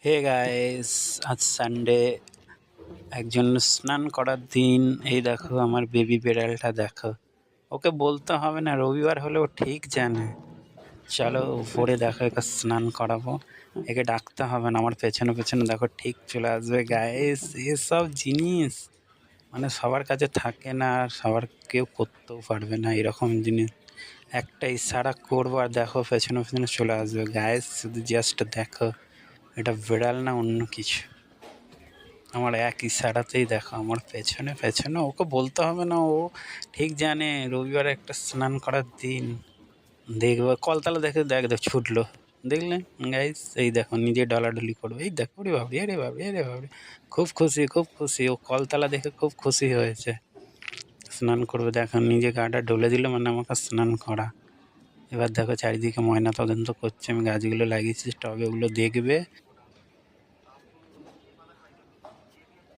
Hey guys, আজ Sunday, একজন স্নান করার দিন। এই দেখো আমার বেবি বেড়ালটা, দেখো। ওকে বলতে হবে না, রবিবার হলেও ঠিক জানে। চলো উপরে, দেখো একে স্নান করাবো। একে ডাকতে হবে না, আমার পেছনে পেছনে দেখো ঠিক চলে আসবে। গাইস, এসব জিনিস মানে সবার কাছে থাকে না, আর সবার কেউ করতেও পারবে না এরকম জিনিস। একটা ইশারা করবো আর দেখো পেছনে পেছনে চলে আসবে। গাইস, শুধু জাস্ট দেখো, এটা বিড়াল না অন্য কিছু। আমার এক ইশারাতেই দেখো আমার পেছনে পেছনে, ওকে বলতে হবে না, ও ঠিক জানে রবিবারে একটা স্নান করার দিন। দেখবে কলতলা দেখে দেখ ছুটলো, দেখলেন গাইস? এই দেখো নিজে ডলাডলি করবে, এই দেখো, রে বাবরি, আরে বাবরি, আরে বাবরি। খুব খুশি, খুব খুশি, ও কলতলা দেখে খুব খুশি হয়েছে। স্নান করবে, দেখো নিজে গাটা ডলে দিল, মানে আমাকে স্নান করা। এবার দেখো চারিদিকে ময়না তদন্ত করছে, আমি গাছগুলো লাগিয়েছি টবে, ওগুলো দেখবে।